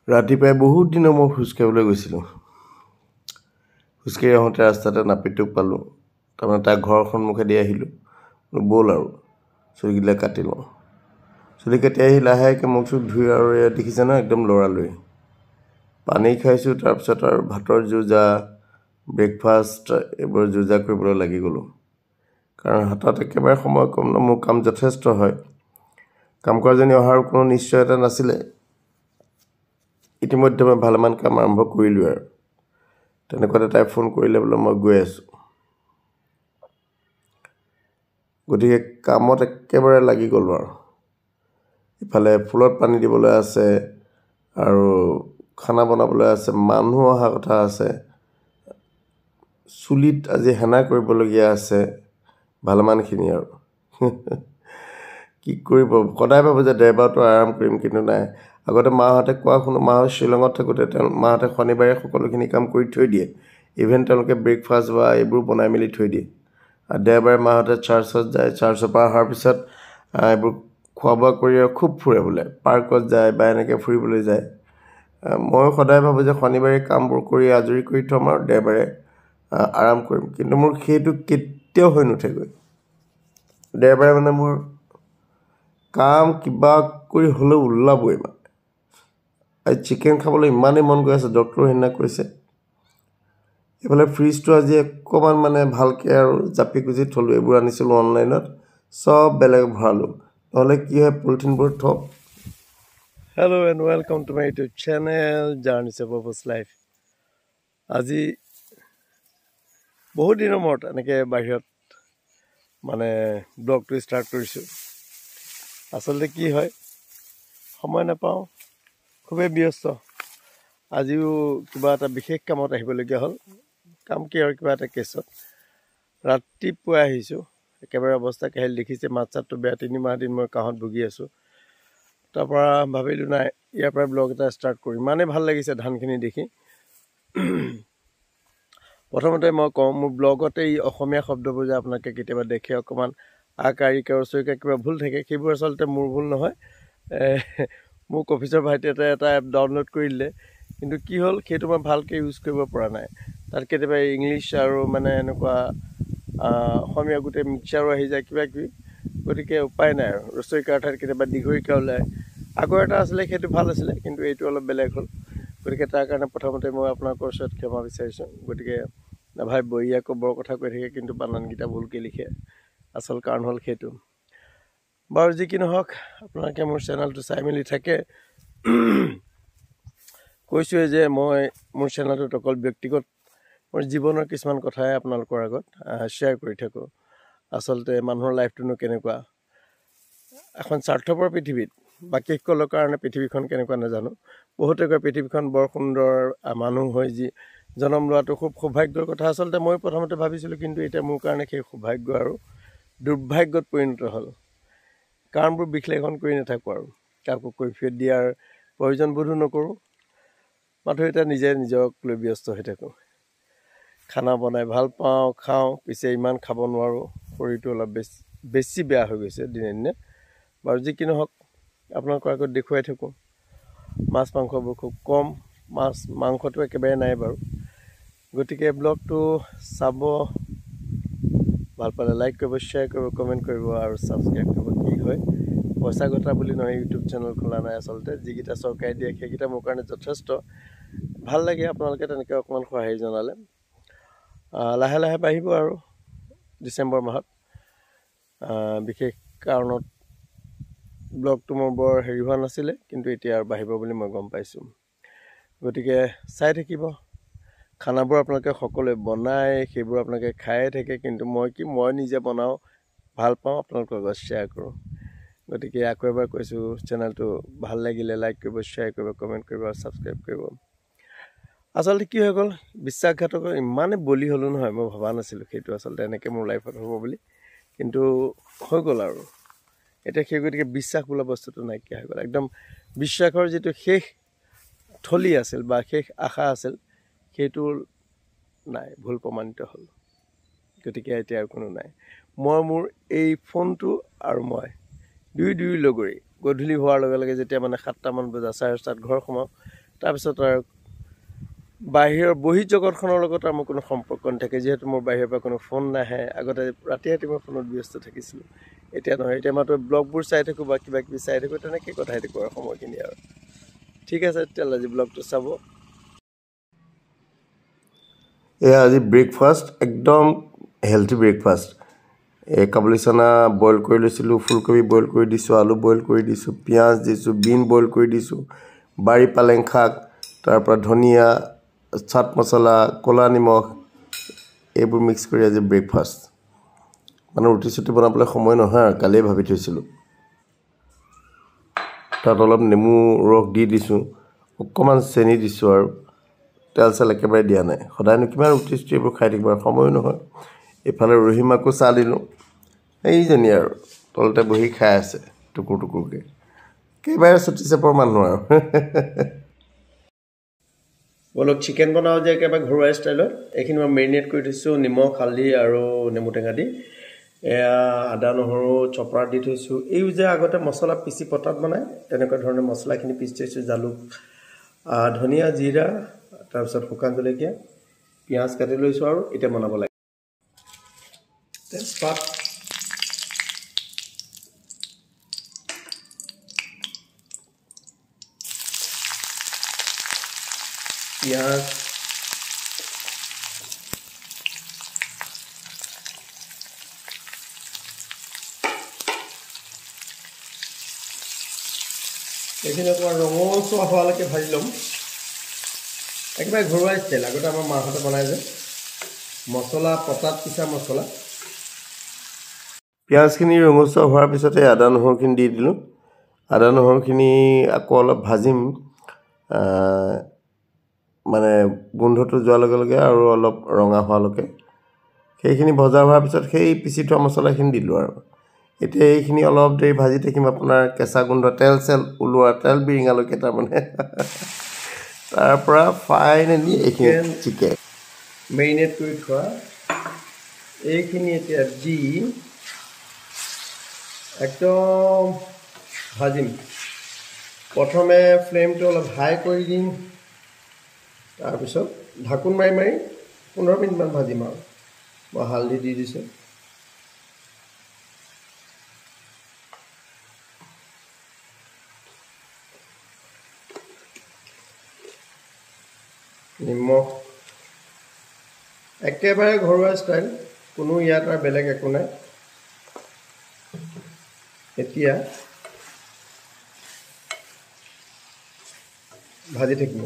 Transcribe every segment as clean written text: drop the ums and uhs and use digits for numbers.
ৰাতিপুৱাই বহুত দিনৰ মই খোজকাঢ়িবলৈ গৈছিলোঁ। খোজকাঢ়ি আহোঁতে ৰাস্তাতে নাপিতোক পালোঁ। তাৰমানে তাৰ ঘৰৰ সন্মুখেদি আহিলোঁ। ব'ল আৰু চুলিকেইটা কাটি লওঁ। চুলি কাটি আহি লাহেকৈ মুখ চুখ ধুই আৰু এয়া দেখিছে ন একদম লৰালৰি। পানী খাইছোঁ, তাৰপিছত আৰু ভাতৰ যোজা, ব্ৰেকফাষ্ট এইবোৰ যোজা কৰিবলৈ লাগি গ'লোঁ। কাৰণ হাতত একেবাৰে সময় কম ন, মোৰ কাম যথেষ্ট হয়। কাম কৰাজনী অহাৰ কোনো নিশ্চয়তা নাছিলে। ইতিমধ্যে মই ভালেমান কাম আৰম্ভ কৰিলোঁ আৰু তেনেকুৱাতে তাই ফোন কৰিলে বোলে মই গৈ আছোঁ। গতিকে কামত একেবাৰে লাগি গ'লোঁ আৰু ইফালে ফুলত পানী দিবলৈ আছে আৰু খানা বনাবলৈ আছে, মানুহ অহা কথা আছে, চুলিত আজি হেনা কৰিবলগীয়া আছে ভালেমানখিনি আৰু কি কৰিব। সদায় ভাবোঁ যে দেওবাৰটো আৰাম কৰিম, কিন্তু নাই। আগতে মাহঁতে কোৱা শুনো, মাহঁত শ্বিলঙত থাকোঁতে মাহঁতে শনিবাৰে সকলোখিনি কাম কৰি থৈ দিয়ে। ইভেন তেওঁলোকে ব্ৰেকফাষ্ট বা এইবোৰ বনাই মেলি থৈ দিয়ে। আৰু দেওবাৰে মাহঁতে চাৰ্চত যায়, চাৰ্চৰ পৰা অহাৰ পিছত এইবোৰ খোৱা বোৱা কৰি আৰু খুব ফুৰে বোলে, পাৰ্কত যায় বা এনেকৈ ফুৰিবলৈ যায়। ময়ো সদায় ভাবোঁ যে শনিবাৰে কামবোৰ কৰি আজৰি কৰি থ'ম আৰু দেওবাৰে আৰাম কৰিম, কিন্তু মোৰ সেইটো কেতিয়াও হৈ নুঠেগৈ। দেওবাৰে মানে মোৰ কাম কিবা কৰি হ'লেও ওলাবই। মানে আজি চিকেন খাবলৈ ইমানেই মন গৈ আছে, ডক্টৰে সেইদিনা কৈছে। এইফালে ফ্ৰিজটো আজি অকণমান মানে ভালকৈ আৰু জাপি কুচি থ'লোঁ। এইবোৰ আনিছিলোঁ অনলাইনত, চব বেলেগ ভৰালোঁ, নহ'লে কি হয় পলিথিনবোৰ থওঁ। Hello' and welcome to my YouTube channel journeys of purpose life. আজি বহুত দিনৰ মূৰত এনেকৈ বাহিৰত মানে ব্লগটো ষ্টাৰ্ট কৰিছোঁ। আচলতে কি হয়, সময় নাপাওঁ, খুবেই ব্যস্ত। আজিও কিবা এটা বিশেষ কামত আহিবলগীয়া হ'ল। কাম কি আৰু কিবা এটা কেছত ৰাতিপুৱাই আহিছোঁ। একেবাৰে অৱস্থা কাহিল, দেখিছে মাত চাতটো বেয়া। 3 মাহ দিন মই কাহত ভুগি আছোঁ। তাৰপৰা ভাবিলোঁ নাই, ইয়াৰ পৰাই ব্লগ এটা ষ্টাৰ্ট কৰিম। ইমানেই ভাল লাগিছে ধানখিনি দেখি। প্ৰথমতে মই কওঁ, মোৰ ব্লগতে এই অসমীয়া শব্দবোৰ যে আপোনালোকে কেতিয়াবা দেখে অকণমান আকাৰিকাৰ ওচৰিকাৰ কিবা ভুল থাকে, সেইবোৰ আচলতে মোৰ ভুল নহয়। মোক অফিচৰ ভাইটি এটা এপ ডাউনলোড কৰি দিলে, কিন্তু কি হ'ল সেইটো মই ভালকৈ ইউজ কৰিব পৰা নাই। তাত কেতিয়াবা ইংলিছ আৰু মানে এনেকুৱা অসমীয়া গোটেই মিক্সাৰো আহি যায় কিবা কিবি। গতিকে উপায় নাই আৰু ৰচয়িকাৰ ঠাইত কেতিয়াবা দীঘৰিকা ওলায়। আগৰ এটা আছিলে সেইটো ভাল আছিলে, কিন্তু এইটো অলপ বেলেগ হ'ল। গতিকে তাৰ কাৰণে প্ৰথমতে মই আপোনালোকৰ ওচৰত ক্ষমা বিচাৰিছোঁ। গতিকে নাভাবিব, ই আকৌ বৰ কথা কৈ থাকে কিন্তু বানানকেইটা ভুলকৈ লিখে। আচল কাৰণ হ'ল সেইটো। বাৰু যি কি নহওক, আপোনালোকে মোৰ চেনেলটো চাই মেলি থাকে। কৈছোঁৱে যে মই মোৰ চেনেলটোত অকল ব্যক্তিগত মোৰ জীৱনৰ কিছুমান কথাই আপোনালোকৰ আগত শ্বেয়াৰ কৰি থাকোঁ। আচলতে মানুহৰ লাইফটোনো কেনেকুৱা। এখন স্বাৰ্থপৰ পৃথিৱীত বাকীসকলৰ কাৰণে পৃথিৱীখন কেনেকুৱা নাজানো। বহুতে কয় পৃথিৱীখন বৰ সুন্দৰ, মানুহ হৈ যি জন্ম লোৱাটো খুব সৌভাগ্যৰ কথা। আচলতে মই প্ৰথমতে ভাবিছিলোঁ, কিন্তু এতিয়া মোৰ কাৰণে সেই সৌভাগ্য আৰু দুৰ্ভাগ্যত পৰিণত হ'ল। কাৰণবোৰ বিশ্লেষণ কৰি নাথাকোঁ আৰু কাকো কৈফিয়ত দিয়াৰ প্ৰয়োজন বোধো নকৰোঁ। মাথো এতিয়া নিজে নিজক লৈ ব্যস্ত হৈ থাকোঁ। খানা বনাই ভাল পাওঁ, খাওঁ, পিছে ইমান খাব নোৱাৰোঁ। শৰীৰটো অলপ বেছি বেয়া হৈ গৈছে দিনে দিনে। বাৰু যি কি নহওক, আপোনালোকৰ আগত দেখুৱাই থাকোঁ। মাছ মাংসবোৰ খুব কম, মাংসটো একেবাৰে নাই বাৰু। গতিকে ব্লগটো চাব, ভাল পালে লাইক কৰিব, শ্বেয়াৰ কৰিব, কমেণ্ট কৰিব আৰু ছাবস্ক্ৰাইব কৰিব। কি হয়, পইচা ঘটা বুলি নহয়, ইউটিউব চেনেল খোলা নাই আচলতে। যিকেইটা চৰকাৰে দিয়ে সেইকেইটা মোৰ কাৰণে যথেষ্ট। ভাল লাগে আপোনালোকে তেনেকৈ অকণমান সহায় জনালে। লাহে লাহে বাঢ়িব আৰু ডিচেম্বৰ মাহত। বিশেষ কাৰণত ব্লগটো মোৰ বৰ হেৰি হোৱা নাছিলে, কিন্তু এতিয়া আৰু বাঢ়িব বুলি মই গম পাইছোঁ। গতিকে চাই থাকিব। খানাবোৰ আপোনালোকে সকলোৱে বনায়, সেইবোৰ আপোনালোকে খায়ে থাকে, কিন্তু মই নিজে বনাওঁ, ভাল পাওঁ, আপোনালোকৰ লগত শ্বেয়াৰ কৰোঁ। গতিকে আকৌ এবাৰ কৈছোঁ, চেনেলটো ভাল লাগিলে লাইক কৰিব, শ্বেয়াৰ কৰিব, কমেণ্ট কৰিব আৰু ছাবস্ক্ৰাইব কৰিব। আচলতে কি হৈ গ'ল, বিশ্বাসঘাতকৰ ইমানেই বলি হ'লোঁ নহয়, মই ভবা নাছিলোঁ সেইটো আচলতে এনেকৈ মোৰ লাইফত হ'ব বুলি, কিন্তু হৈ গ'ল আৰু। এতিয়া সেই গতিকে বিশ্বাস বোলা বস্তুটো নাইকিয়া হৈ গ'ল। একদম বিশ্বাসৰ যিটো শেষ থলী আছিল বা শেষ আশা আছিল, সেইটো নাই, ভুল প্ৰমাণিত হ'ল। গতিকে এতিয়া আৰু কোনো নাই। মই মোৰ এই ফোনটো আৰু মই দুই লগৰী গধূলি হোৱাৰ লগে লগে যেতিয়া মানে 7টামান বজা 7:30 ঘৰ সোমাওঁ, তাৰপিছত আৰু বাহিৰৰ বহিৰ্জগতখনৰ লগত আৰু মোৰ কোনো সম্পৰ্ক নাথাকে, যিহেতু মোৰ বাহিৰৰ পৰা কোনো ফোন নাহে। আগতে ৰাতি ৰাতি মই ফোনত ব্যস্ত থাকিছিলোঁ, এতিয়া নহয়। এতিয়া মাত্ৰ ব্লগবোৰ চাই থাকোঁ বা কিবা কিবি চাই থাকোঁ, তেনেকৈ কথাই থাকোঁ আৰু সময়খিনি আৰু। ঠিক আছে, তেতিয়াহ'লে আজি ব্লগটো চাব। এয়া আজি ব্ৰেকফাষ্ট, একদম হেল্থি ব্ৰেকফাষ্ট। কাবুলী চানা বইল কৰি লৈছিলোঁ, ফুলকবি বইল কৰি দিছোঁ, আলু বইল কৰি দিছোঁ, পিঁয়াজ দিছোঁ, বিন বইল কৰি দিছোঁ, বাৰী পালেং শাক, তাৰপৰা ধনিয়া, চাট মছলা, ক'লা নিমখ, এইবোৰ মিক্স কৰি আজি ব্ৰেকফাষ্ট। মানে ৰুটি চুটি বনাবলৈ সময় নহয় আৰু, কালিয়ে ভাবি থৈছিলোঁ। তাত অলপ নেমু ৰস দি দিছোঁ, অকণমান চেনি দিছোঁ আৰু তেল চেল একেবাৰে দিয়া নাই। সদায়নো কিমান ৰুটি চুটি এইবোৰ খাই থাকিব, আৰু সময়ো নহয়। এইফালে ৰহিমাকো চাহ দিলোঁ, এইজনী আৰু তলতে বহি খাই আছে টুকুৰ টুকুৰকৈ। একেবাৰে চুটি চেপৰ মানুহ আৰু। বলক চিকেন বনাওঁ যে একেবাৰে ঘৰুৱা ষ্টাইলত। এইখিনি মই মেৰিনেট কৰি থৈছোঁ নিমখ, হালধি আৰু নেমু টেঙা দি। এয়া আদা নহৰু চপাৰত দি থৈছোঁ। এই যে আগতে মছলা পিচি পটাত বনায়, তেনেকুৱা ধৰণৰ মছলাখিনি পিচি থৈছোঁ। জালুক, ধনিয়া, জিৰা, তাৰপিছত শুকান জলকীয়া, পিঁয়াজ কাটি লৈছোঁ আৰু এতিয়া বনাব লাগে। তেজপাত, পিঁয়াজ, এইখিনি অকণমান ৰঙচুৱা হোৱালৈকে ভাজি ল'ম। একেবাৰে ঘৰুৱা ষ্টাইল, আগতে আমাৰ মাহঁতে বনাই যে মছলা, পটাত পিছা মছলা। পিঁয়াজখিনি ৰঙচুৱা হোৱাৰ পিছতে আদা নহৰুখিনি দি দিলোঁ। আদা নহৰুখিনি আকৌ অলপ ভাজিম, মানে গোন্ধটো যোৱাৰ লগে লগে আৰু অলপ ৰঙা হোৱালৈকে। সেইখিনি ভজা হোৱাৰ পিছত সেই পিচি থোৱা মছলাখিনি দিলোঁ আৰু। এতিয়া এইখিনি অলপ দেৰি ভাজি থাকিম, আপোনাৰ কেঁচা গোন্ধ, তেল চেল ওলোৱা, তেল বিৰিঙালৈকে তাৰমানে। তাৰপৰা ফাইনেলি এইখিনি চিকেন মেৰিনেট কৰি থোৱা এইখিনি এতিয়া দি একদম ভাজিম। প্ৰথমে ফ্লেমটো অলপ হাই কৰি দিম, তাৰপিছত ঢাকোন মাৰি মাৰি 15 মিনিটমান ভাজিম আৰু। মই হালধি দি দিছোঁ। নিমখ, একেবাৰে ঘৰুৱা ষ্টাইল, কোনো ইয়াত আৰু বেলেগ একো নাই। এতিয়া ভাজি থাকিম।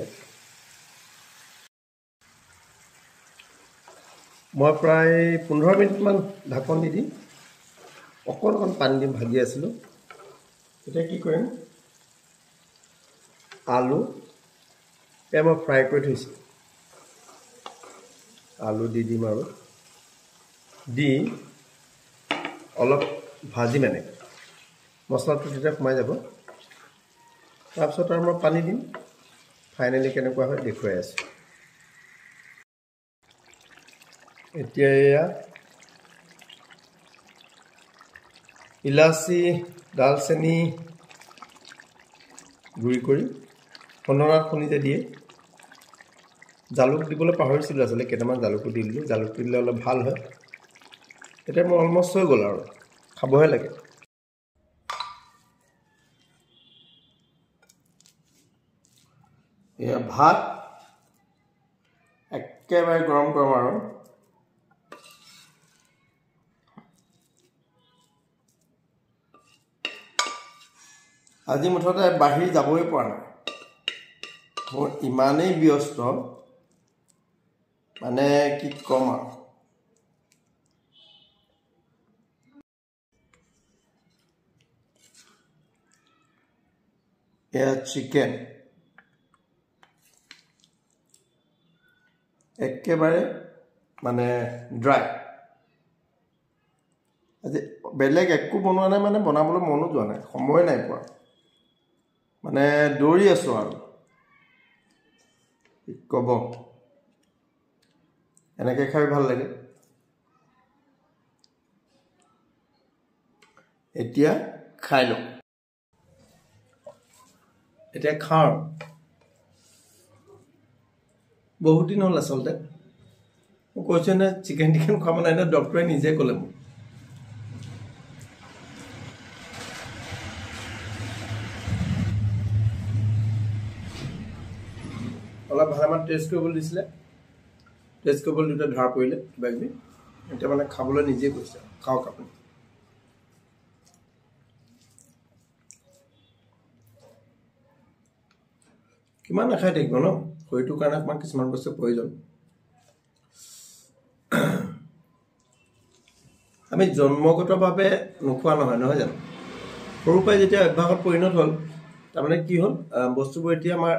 মই প্ৰায় 15 মিনিটমান ঢাকন দি দিম, অকণ পানী দিম, ভাজি আছিলোঁ। এতিয়া কি কৰিম, আলু এয়া মই ফ্ৰাই কৰি থৈছোঁ, আলু দি দিম আৰু দি অলপ ভাজিম। এনেকৈ মছলাটো তেতিয়া সোমাই যাব। তাৰপিছত আৰু মই পানী দিম। ফাইনেলি কেনেকুৱা হয় দেখুৱাই আছোঁ। এতিয়া এয়া ইলাচি, ডালচেনি গুড়ি কৰি খুন্দনাত খুন্দিতে দিয়ে। জালুক দিবলৈ পাহৰিছিলোঁ আচলতে, কেইটামান জালুকো দি দিলোঁ। জালুকটো দিলে অলপ ভাল হয়। এতিয়া মোৰ অলমষ্ট হৈ গ'ল আৰু, খাবহে লাগে। এয়া ভাত একেবাৰে গৰম গৰম আৰু। আজি মুঠতে বাহিৰ যাবই পৰা নাই, মোৰ ইমানেই ব্যস্ত, মানে কি ক'ম আৰু। এয়া চিকেন একেবাৰে মানে ড্ৰাই। আজি বেলেগ একো বনোৱা নাই, মানে বনাবলৈ মনো যোৱা নাই, সময় নাই পোৱা, মানে দৌৰি আছোঁ আৰু কি ক'ব। এনেকৈ খাই ভাল লাগে। এতিয়া খাই লওঁ, এতিয়া খাওঁ। বহুত দিন হ'ল আচলতে মই কৈছোঁ নে চিকেন টিকেন খোৱা মানে এনে ডক্টৰে নিজে ক'লে মোক অলপ ভালমান টেষ্ট কৰিবলৈ দিছিলে টেষ্ট কৰিবলৈ দিওঁতে ধৰা পৰিলে কিবা কিবি এতিয়া মানে খাবলৈ নিজে কৈছে খাওক আপুনি কিমান নাখাই থাকিব ন শৰীৰটোৰ কাৰণে অকণমান কিছুমান বস্তু প্ৰয়োজন আমি জন্মগতভাৱে নোখোৱা নহয় জানো সৰুৰ পৰাই যেতিয়া অভ্যাসত পৰিণত হ'ল তাৰমানে কি হ'ল বস্তুবোৰ এতিয়া আমাৰ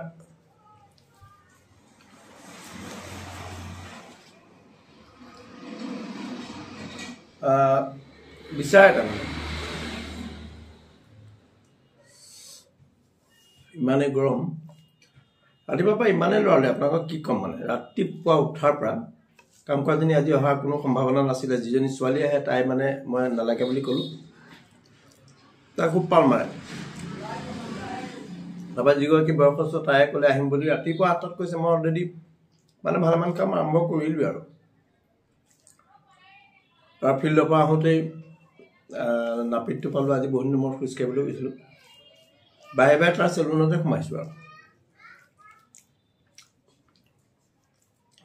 বিচাৰে তাৰমানে ইমানেই গৰম ৰাতিপুৱাৰ পৰা ইমানেই লৰালে আপোনালোকক কি ক'ম মানে ৰাতিপুৱা উঠাৰ পৰা কাম কৰাজনী আজি অহাৰ কোনো সম্ভাৱনা নাছিলে যিজনী ছোৱালী আহে তাই মানে মই নালাগে বুলি ক'লোঁ তাই খুব পাল মাৰে তাৰপৰা যিগৰাকী বয়সস্থ তাই ক'লে আহিম বুলি ৰাতিপুৱা 8টাত কৈছে মই অলৰেডি মানে ভালমান কাম আৰম্ভ কৰিলোঁ আৰু তাৰ ফিল্ডৰ পৰা আহোঁতেই নাপিতটো পালোঁ আজি বহুদিন মই খোজকাঢ়িবলৈ গৈছিলোঁ বাৰে বাৰে তাৰ চেলুনতে সোমাইছোঁ আৰু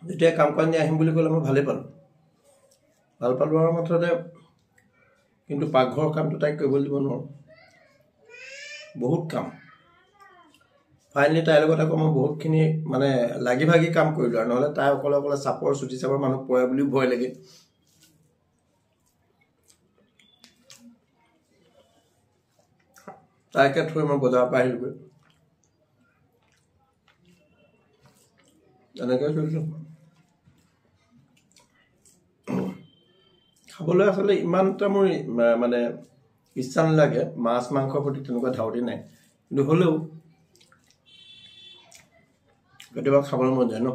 যেতিয়া কাম কৰাজনী আহিম বুলি ক'লে মই ভালেই পালোঁ ভাল পালোঁ আৰু মুঠতে কিন্তু পাকঘৰৰ কামটো তাইক কৰিবলৈ দিব নোৱাৰোঁ বহুত কাম ফাইনেলি তাইৰ লগত আকৌ মই বহুতখিনি মানে লাগি ভাগি কাম কৰিলোঁ আৰু নহ'লে তাই অকলে অকলে চাপৰ চুটি চাপৰ মানুহ পৰে বুলিও ভয় লাগে তাইকে থৈ মই বজাৰৰ পৰা আহিলোগৈ এনেকৈ কৰিছোঁ খাবলৈ আচলতে ইমান এটা মোৰ মানে ইচ্ছা নালাগে মাছ মাংসৰ প্ৰতি তেনেকুৱা ধাউতি নাই কিন্তু হ'লেও কেতিয়াবা খাবলৈ মন যায় ন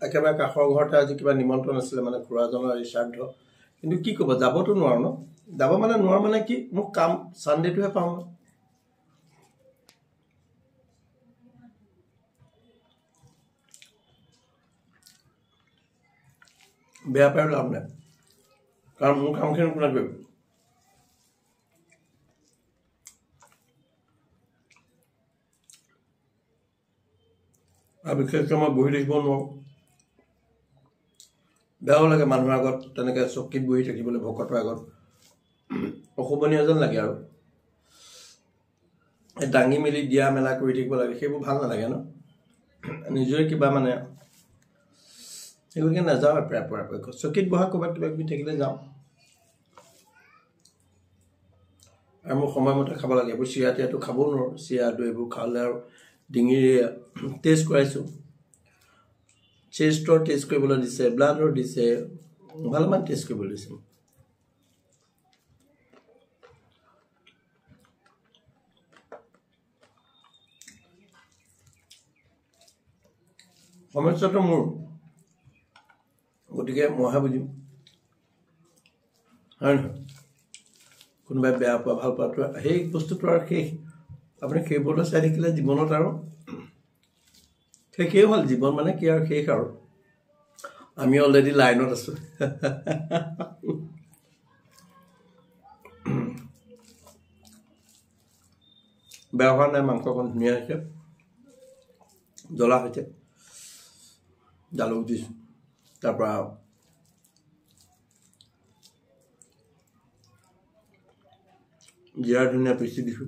একেবাৰে কাষৰ ঘৰতে আজি কিবা নিমন্ত্ৰণ আছিলে মানে খুৰাজনৰ আজি শ্ৰাদ্ধ কিন্তু কি ক'ব যাবতো নোৱাৰো ন যাব মানে নোৱাৰো মানে কি মোক কাম চানডেটোহে পাওঁ বেয়া পাই লাভ নাই কাৰণ মোৰ কামখিনি কোনে কৰিব আৰু বিশেষকৈ মই বহি থাকিব নোৱাৰোঁ বেয়াও লাগে মানুহৰ আগত তেনেকৈ চকীত বহি থাকিবলৈ ভকতৰ আগত অশোভনীয় যেন লাগে আৰু এই দাঙি মেলি দিয়া মেলা কৰি থাকিব লাগে সেইবোৰ ভাল নালাগে ন নিজৰে কিবা মানে সেইগতিকে নাযাওঁ প্ৰায় পৰাপক্ষত চকীত বহা ক'ৰবাত কিবা কিবি থাকিলে যাওঁ আৰু মোৰ সময়মতে খাব লাগে এইবোৰ চিৰা তিয়াটো খাবও নোৱাৰোঁ চিৰা দৈ এইবোৰ খালে আৰু ডিঙিৰ টেষ্ট কৰাইছোঁ চেষ্টৰ টেষ্ট কৰিবলৈ দিছে ব্লাডৰ দিছে ভালমান টেষ্ট কৰিবলৈ দিছে সমস্যাটো মোৰ গতিকে মইহে বুজিম হয় নহয় কোনোবাই বেয়া পোৱা ভাল পোৱাটো সেই বস্তুটো আৰু শেষ আপুনি সেইবোৰলৈ চাই থাকিলে জীৱনত আৰু শেষেই হ'ল জীৱন মানে কি আৰু শেষ আৰু আমি অলৰেডি লাইনত আছোঁ বেয়া হোৱা নাই মাংসকণ ধুনীয়া হৈছে জ্বলা হৈছে জালুক দিছোঁ তাৰপৰা জিৰা ধুনীয়া পিচি দিছোঁ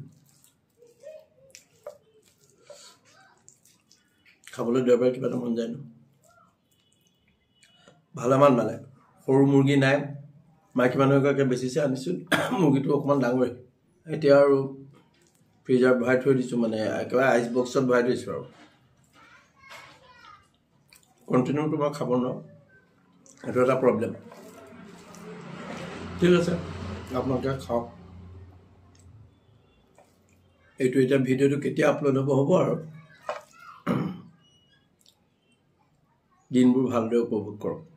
খাবলৈ দেওবাৰে কিবা এটা মন যায় ন ভালেমান মানে সৰু মুৰ্গী নাই মাইকী মানুহ এগৰাকীয়ে বেচিছে আনিছোঁ মুৰ্গীটো অকণমান ডাঙৰেই এতিয়া আৰু ফ্ৰিজাৰত ভৰাই থৈ দিছোঁ মানে একেবাৰে আইচ বক্সত ভৰাই থৈছোঁ আৰু কণ্টিনিউটো মই খাব নোৱাৰোঁ এইটো এটা প্ৰব্লেম ঠিক আছে আপোনালোকে খাওক এইটো এতিয়া ভিডিঅ'টো কেতিয়া আপলোড হ'ব আৰু দিনবোৰ ভালদৰে উপভোগ কৰক